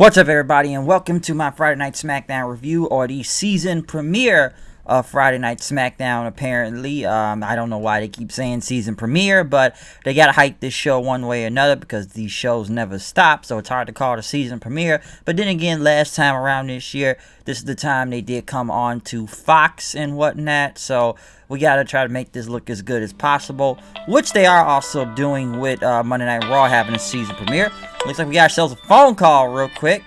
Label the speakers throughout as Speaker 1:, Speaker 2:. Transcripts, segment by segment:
Speaker 1: What's up, everybody, and welcome to my Friday Night Smackdown review, or the season premiere of Friday Night Smackdown, apparently. I don't know why they keep saying season premiere, but they gotta hype this show one way or another because these shows never stop, so it's hard to call it a season premiere. But then again, last time around this year, this is the time they did come on to Fox and whatnot, so we gotta try to make this look as good as possible, which they are also doing with Monday Night Raw having a season premiere. Looks like we got ourselves a phone call real quick.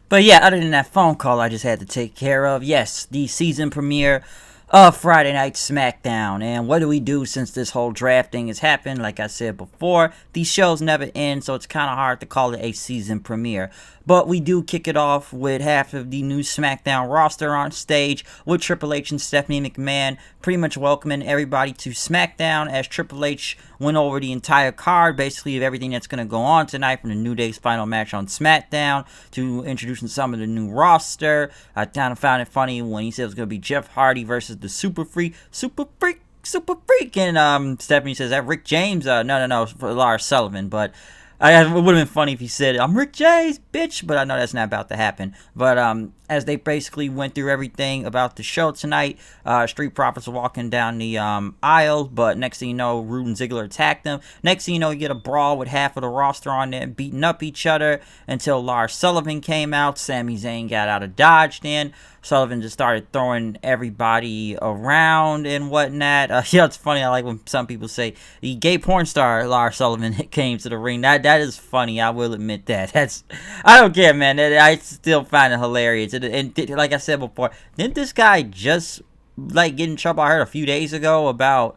Speaker 1: But yeah, other than that phone call I just had to take care of, yes, the season premiere of Friday Night Smackdown. And what do we do since this whole draft thing has happened? Like I said before, these shows never end, so it's kind of hard to call it a season premiere. But we do kick it off with half of the new SmackDown roster on stage, with Triple H and Stephanie McMahon pretty much welcoming everybody to SmackDown as Triple H went over the entire card, basically, of everything that's going to go on tonight, from the New Day's final match on SmackDown to introducing some of the new roster. I kind of found it funny when he said it was going to be Jeff Hardy versus the Super Freak, and Stephanie says that Rick James, no, for Lars Sullivan, but it would have been funny if he said, "I'm Rick James, bitch," but I know that's not about to happen. But as they basically went through everything about the show tonight, Street Profits were walking down the aisle, but next thing you know, Rude and Ziggler attacked them. Next thing you know, you get a brawl with half of the roster on there beating up each other until Lars Sullivan came out. Sami Zayn got out of Dodge then. Sullivan just started throwing everybody around and whatnot. It's funny. I like when some people say the gay porn star Lars Sullivan came to the ring. That is funny. I will admit that. I don't care, man. I still find it hilarious. And like I said before, didn't this guy just get in trouble? I heard a few days ago about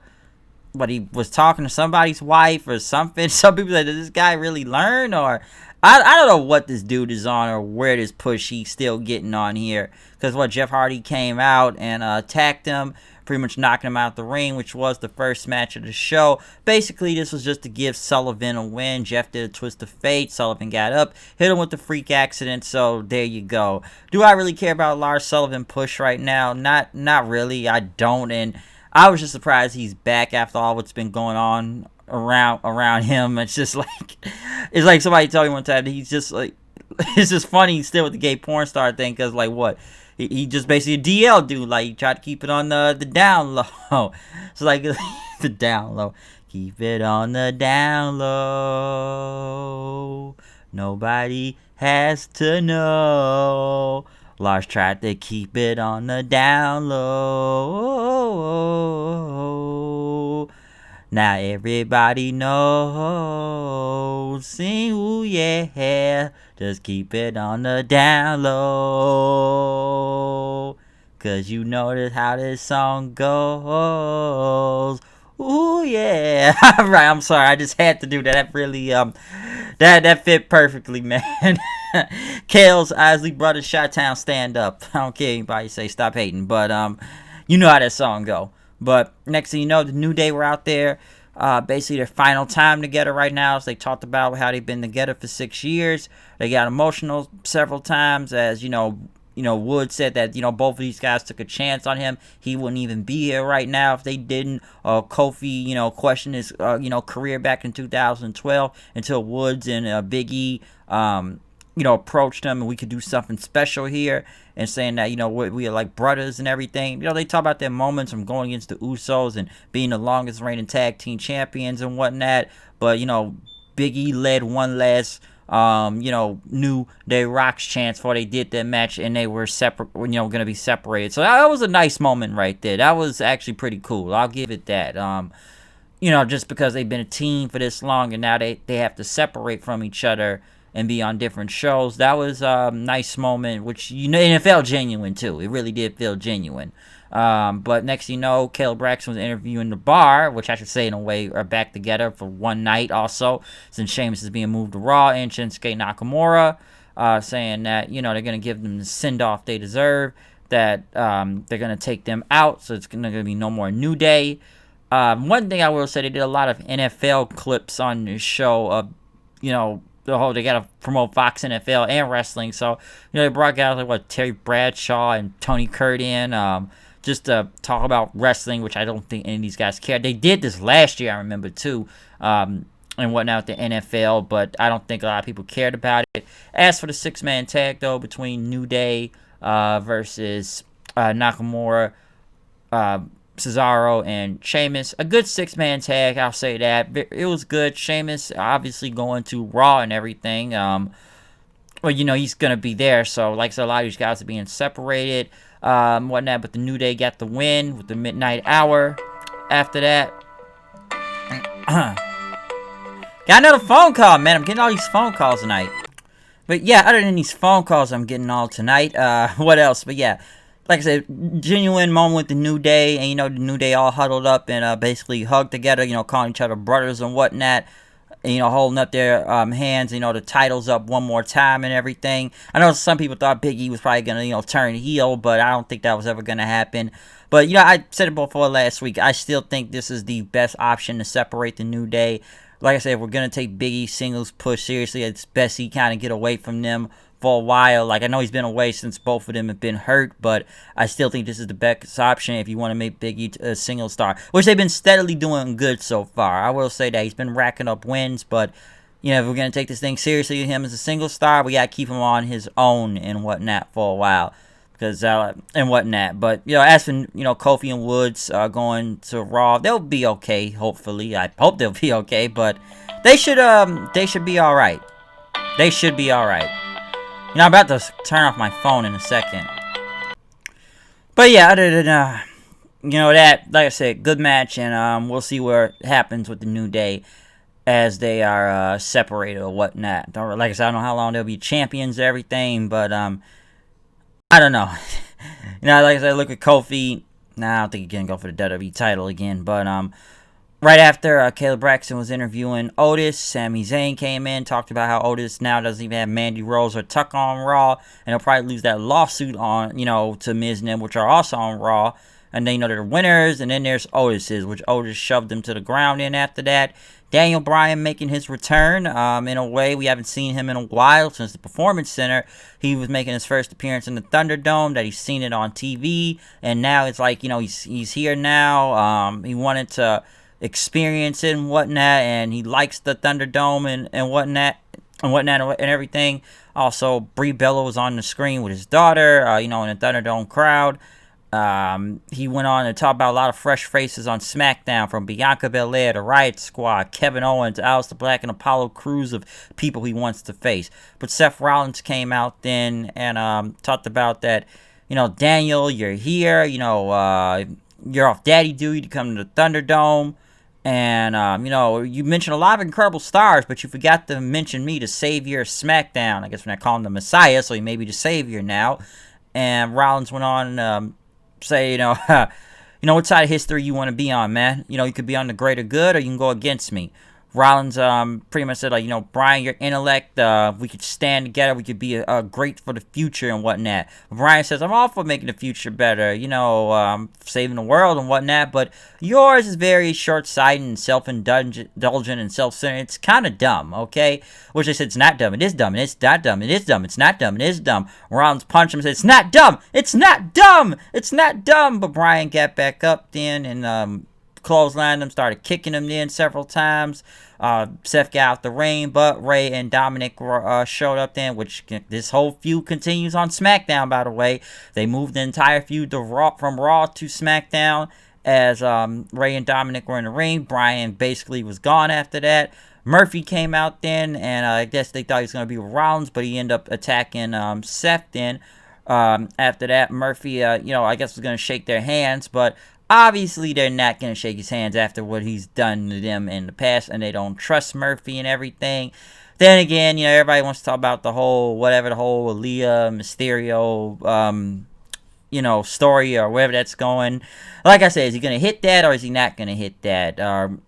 Speaker 1: what he was talking to somebody's wife or something. Some people say, did this guy really learn? Or I don't know what this dude is on or where this push he's still getting on here. Because Jeff Hardy came out and attacked him, pretty much knocking him out the ring, which was the first match of the show. Basically, this was just to give Sullivan a win. Jeff did a twist of fate. Sullivan got up, hit him with the freak accident, so there you go. Do I really care about Lars Sullivan push right now? Not really. I don't, and I was just surprised he's back after all what's been going on around him. It's just it's like somebody told me one time that he's just it's just funny still with the gay porn star thing, because what he just basically a DL dude, he tried to keep it on the down low. So the down low, keep it on the down low, nobody has to know. Lars tried to keep it on the down low. Now everybody knows. Sing, ooh yeah. Just keep it on the down low. 'Cause you notice how this song goes. Ooh yeah. Right, I'm sorry. I just had to do that. That really that fit perfectly, man. Kale's Isley Brothers Chi-Town stand up. I don't care anybody say stop hating, but you know how that song go. But next thing you know, the New Day were out there, basically their final time together right now. So they talked about how they've been together for 6 years. They got emotional several times, as Wood said that both of these guys took a chance on him. He wouldn't even be here right now if they didn't. Kofi questioned his career back in 2012 until Woods and Big E approached him, and we could do something special here, and saying that, we are like brothers and everything. They talk about their moments from going against the Usos and being the longest reigning tag team champions and whatnot. But, Big E led one last, New Day Rocks chance before they did that match, and they were separate, going to be separated. So that was a nice moment right there. That was actually pretty cool. I'll give it that. Just because they've been a team for this long, and now they have to separate from each other and be on different shows. That was a nice moment, which, and it felt genuine, too. It really did feel genuine. But next thing you know, Caleb Braxton was interviewing the Bar, which I should say in a way are back together for one night also, since Sheamus is being moved to Raw, and Shinsuke Nakamura, saying that, they're going to give them the send-off they deserve, that they're going to take them out, so it's going to be no more New Day. One thing I will say, they did a lot of NFL clips on this show of, they got to promote Fox NFL and wrestling. So, they brought guys like Terry Bradshaw and Tony Kurt in, just to talk about wrestling, which I don't think any of these guys care. They did this last year, I remember, too. and whatnot with the NFL, but I don't think a lot of people cared about it. As for the six-man tag, though, between New Day versus Nakamura, Cesaro, and Sheamus, a good six-man tag, I'll say that. It was good. Sheamus obviously going to Raw and everything. Well, he's going to be there, so like I said, a lot of these guys are being separated, whatnot, but the New Day got the win with the Midnight Hour after that. Got another phone call, man. I'm getting all these phone calls tonight. But yeah, other than these phone calls I'm getting all tonight, what else? But yeah, like I said, genuine moment with the New Day, and the New Day all huddled up and basically hugged together, calling each other brothers and whatnot, and, holding up their hands, the titles up one more time and everything. I know some people thought Big E was probably going to, turn heel, but I don't think that was ever going to happen. But, I said it before last week, I still think this is the best option to separate the New Day. Like I said, if we're going to take Big E's singles push seriously, it's best he kind of get away from them for a while. Like, I know he's been away since both of them have been hurt, but I still think this is the best option if you want to make Big E a single star, which they've been steadily doing good so far. I will say that he's been racking up wins, but, if we're going to take this thing seriously, him as a single star, we got to keep him on his own and whatnot for a while. Because and whatnot, but as for Kofi and Woods going to Raw, they'll be okay. Hopefully, I hope they'll be okay. But they should be all right. They should be all right. I'm about to turn off my phone in a second. But yeah, other than that, like I said, good match, and we'll see what happens with the New Day as they are separated or whatnot. Like I said, I don't know how long they'll be champions and everything, but I don't know. Like I said, look at Kofi. Nah, I don't think he can go for the WWE title again. But right after Caleb Braxton was interviewing Otis, Sami Zayn came in, talked about how Otis now doesn't even have Mandy Rose or Tuck on Raw, and he'll probably lose that lawsuit on, to Miz and them, which are also on Raw. And then, they're winners, and then there's Otis's, which Otis shoved him to the ground in after that. Daniel Bryan making his return in a way we haven't seen him in a while since the Performance Center. He was making his first appearance in the Thunderdome, that he's seen it on TV, and now it's like, he's here now. He wanted to experience it and whatnot, and he likes the Thunderdome and whatnot and everything. Also, Brie Bella was on the screen with his daughter, in the Thunderdome crowd. He went on to talk about a lot of fresh faces on Smackdown, from Bianca Belair to Riot Squad, Kevin Owens, Aleister Black, and Apollo Crews of people he wants to face. But Seth Rollins came out then and talked about that, Daniel, you're here, you're off daddy duty to come to the Thunderdome. And, you mentioned a lot of incredible stars, but you forgot to mention me, the savior of SmackDown. I guess we're not calling him the Messiah, so he may be the savior now. And Rollins went on say, what side of history you want to be on, man. You could be on the greater good, or you can go against me. Rollins pretty much said, Bryan, your intellect, we could stand together, we could be great for the future and whatnot. Bryan says, I'm all for making the future better, saving the world and whatnot, but yours is very short-sighted and self-indulgent and self-centered. It's kind of dumb, okay? Which they said, it's not dumb, it is dumb, and it's not dumb, it is dumb, it's not dumb, it is dumb. Rollins punched him and said, it's not dumb, it's not dumb, it's not dumb, but Bryan got back up then and clotheslined him, started kicking him in several times. Seth got out the ring, but Ray and Dominic showed up then, which this whole feud continues on SmackDown, by the way. They moved the entire feud from Raw to SmackDown as Ray and Dominic were in the ring. Bryan basically was gone after that. Murphy came out then, and I guess they thought he was going to be with Rollins, but he ended up attacking Seth then. After that, Murphy, I guess was going to shake their hands, but obviously they're not going to shake his hands after what he's done to them in the past, and they don't trust Murphy and everything. Then again, everybody wants to talk about the whole Aaliyah, Mysterio, story or wherever that's going. Like I said, is he going to hit that or is he not going to hit that?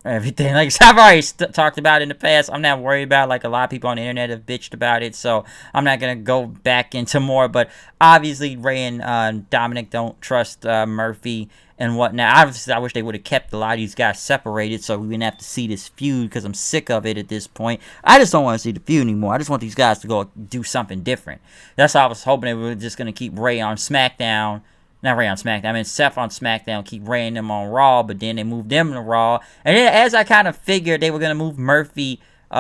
Speaker 1: Everything. Like I've already talked about in the past. I'm not worried about, like a lot of people on the internet have bitched about it, so I'm not going to go back into more. But obviously, Ray and Dominic don't trust Murphy and whatnot. Obviously, I wish they would have kept a lot of these guys separated so we wouldn't have to see this feud, because I'm sick of it at this point. I just don't want to see the feud anymore. I just want these guys to go do something different. That's how I was hoping they were just going to keep Ray on SmackDown Not Ray on SmackDown. I mean, Seth on SmackDown, keep Ray and them on Raw, but then they moved them to Raw. And then, as I kind of figured, they were going to move Murphy to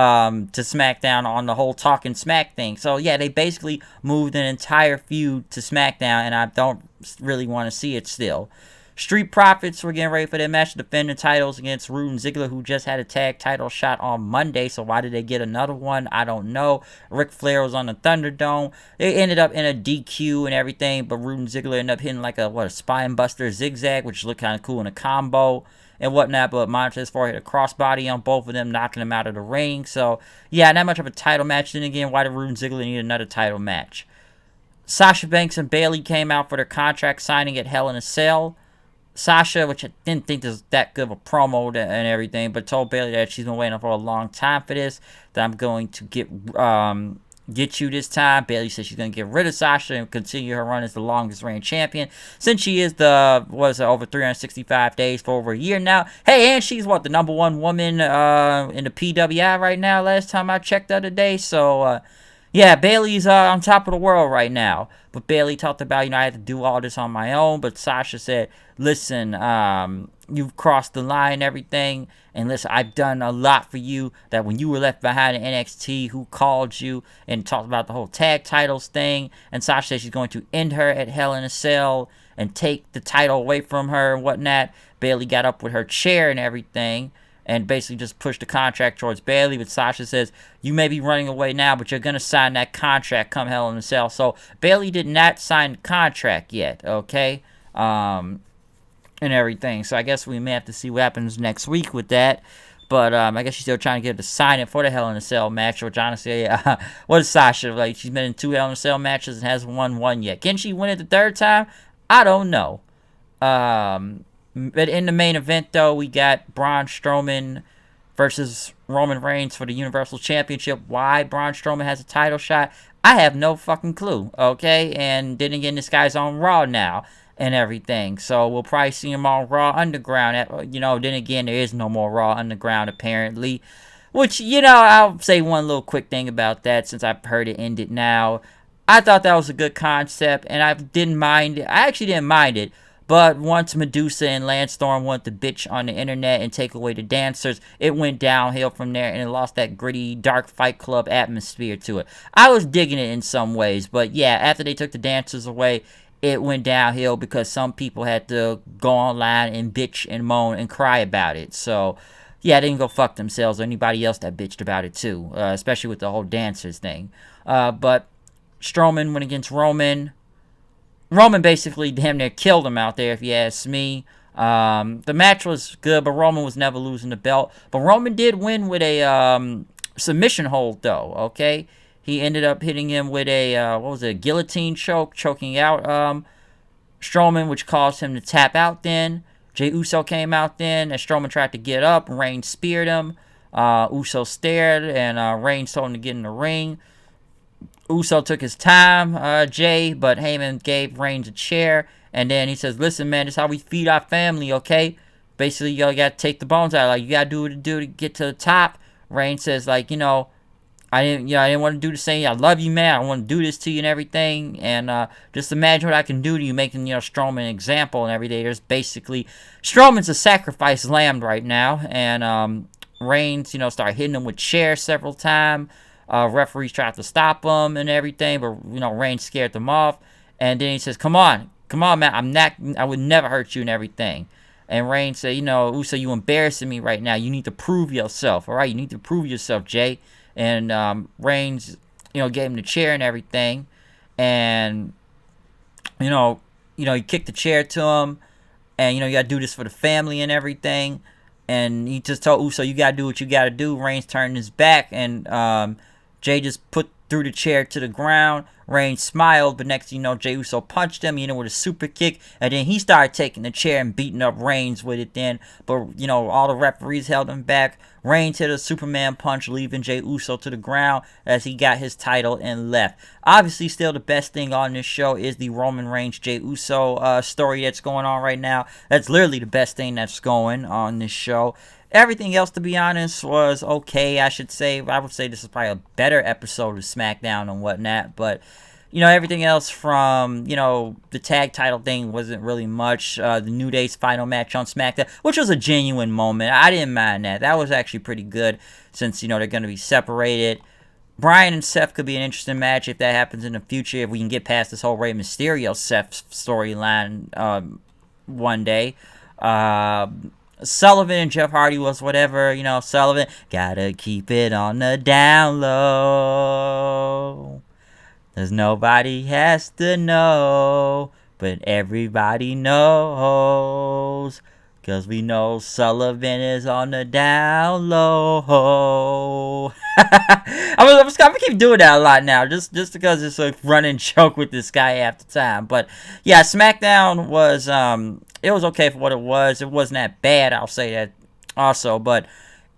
Speaker 1: SmackDown on the whole Talking Smack thing. So, yeah, they basically moved an entire feud to SmackDown, and I don't really want to see it still. Street Profits were getting ready for their match to defend the titles against Rude and Ziggler, who just had a tag title shot on Monday. So why did they get another one? I don't know. Ric Flair was on the Thunderdome. They ended up in a DQ and everything, but Rude and Ziggler ended up hitting like a spine buster zigzag, which looked kind of cool in a combo and whatnot. But Montez Ford hit a crossbody on both of them, knocking them out of the ring. So yeah, not much of a title match. Then again, why did Rude and Ziggler need another title match? Sasha Banks and Bayley came out for their contract signing at Hell in a Cell. Sasha, which I didn't think was that good of a promo and everything, but told Bayley that she's been waiting for a long time for this, that I'm going to get you this time. Bayley said she's going to get rid of Sasha and continue her run as the longest reigning champion, since she is over 365 days for over a year now. Hey, and she's the number one woman in the PWI right now, last time I checked the other day, so yeah, Bayley's on top of the world right now. But Bayley talked about, I had to do all this on my own. But Sasha said, listen, you've crossed the line and everything. And listen, I've done a lot for you. That when you were left behind in NXT, who called you and talked about the whole tag titles thing. And Sasha said she's going to end her at Hell in a Cell and take the title away from her and whatnot. Bayley got up with her chair and everything, and basically just pushed the contract towards Bayley. But Sasha says, you may be running away now, but you're going to sign that contract come Hell in a Cell. So Bayley did not sign the contract yet, okay? And everything. So I guess we may have to see what happens next week with that. But I guess she's still trying to get her to sign it for the Hell in a Cell match, which honestly, what is Sasha? Like, she's been in 2 Hell in a Cell matches and hasn't won one yet. Can she win it the third time? I don't know. But in the main event, though, we got Braun Strowman versus Roman Reigns for the Universal Championship. Why Braun Strowman has a title shot, I have no fucking clue, okay? And then again, this guy's on Raw now and everything. So we'll probably see him on Raw Underground. Then again, there is no more Raw Underground, apparently. Which, I'll say one little quick thing about that since I've heard it ended now. I thought that was a good concept, and I didn't mind it. I actually didn't mind it. But once Medusa and Lance Storm wanted to bitch on the internet and take away the dancers, it went downhill from there, and it lost that gritty, dark Fight Club atmosphere to it. I was digging it in some ways, but yeah, after they took the dancers away, it went downhill because some people had to go online and bitch and moan and cry about it. So yeah, they can go fuck themselves or anybody else that bitched about it too, especially with the whole dancers thing. But Strowman went against Roman. Roman basically damn near killed him out there, if you ask me. The match was good, but Roman was never losing the belt. But Roman did win with a submission hold, though, okay? He ended up hitting him with a guillotine choke, choking out Strowman, which caused him to tap out then. Jey Uso came out then, and Strowman tried to get up. Reigns speared him. Uso stared, and Reigns told him to get in the ring. Uso took his time, Jay, but Heyman gave Reigns a chair, and then he says, listen, man, this is how we feed our family, okay? Basically, you got to take the bones out. Like, you got to do what you do to get to the top. Reigns says, I didn't want to do the same. I love you, man. I want to do this to you and everything, and just imagine what I can do to you, making, Strowman an example and everything. There's basically, Strowman's a sacrifice lamb right now, and Reigns, started hitting him with chairs several times. Referees tried to stop him and everything, but Reigns scared them off. And then he says, "Come on, man! I would never hurt you and everything." And Reigns said, "Uso, you embarrassing me right now. You need to prove yourself. All right, you need to prove yourself, Jay." And Reigns, gave him the chair and everything, and he kicked the chair to him, and you gotta do this for the family and everything. And he just told Uso, "You gotta do what you gotta do." Reigns turned his back, and Jay just threw the chair to the ground. Reigns smiled, but next thing you know, Jey Uso punched him, with a super kick, and then he started taking the chair and beating up Reigns with it then. But, all the referees held him back. Reigns hit a Superman punch, leaving Jey Uso to the ground as he got his title and left. Obviously, still the best thing on this show is the Roman Reigns Jey Uso story that's going on right now. That's literally the best thing that's going on this show. Everything else, to be honest, was okay, I should say. I would say this is probably a better episode of SmackDown and whatnot. But, everything else from, the tag title thing wasn't really much. The New Day's final match on SmackDown, which was a genuine moment. I didn't mind that. That was actually pretty good since, they're going to be separated. Bryan and Seth could be an interesting match if that happens in the future, if we can get past this whole Rey Mysterio-Seth storyline one day. Sullivan and Jeff Hardy was whatever, Sullivan, gotta keep it on the down low. 'Cause nobody has to know, but everybody knows. 'Cause we know Sullivan is on the down low. I'm gonna keep doing that a lot now, just because it's a running joke with this guy half the time. But yeah, SmackDown was it was okay for what it was. It wasn't that bad, I'll say that also, but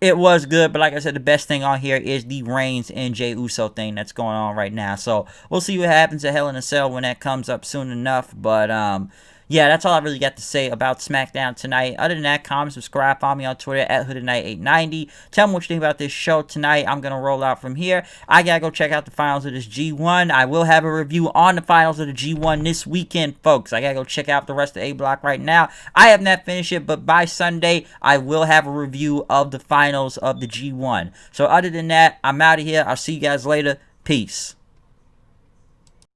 Speaker 1: it was good. But like I said, the best thing on here is the Reigns and Jey Uso thing that's going on right now. So we'll see what happens at Hell in a Cell when that comes up soon enough. But yeah, that's all I really got to say about SmackDown tonight. Other than that, comment, subscribe, follow me on Twitter at HoodedKnight890. Tell me what you think about this show tonight. I'm going to roll out from here. I got to go check out the finals of this G1. I will have a review on the finals of the G1 this weekend, folks. I got to go check out the rest of A Block right now. I have not finished it, but by Sunday, I will have a review of the finals of the G1. So other than that, I'm out of here. I'll see you guys later. Peace.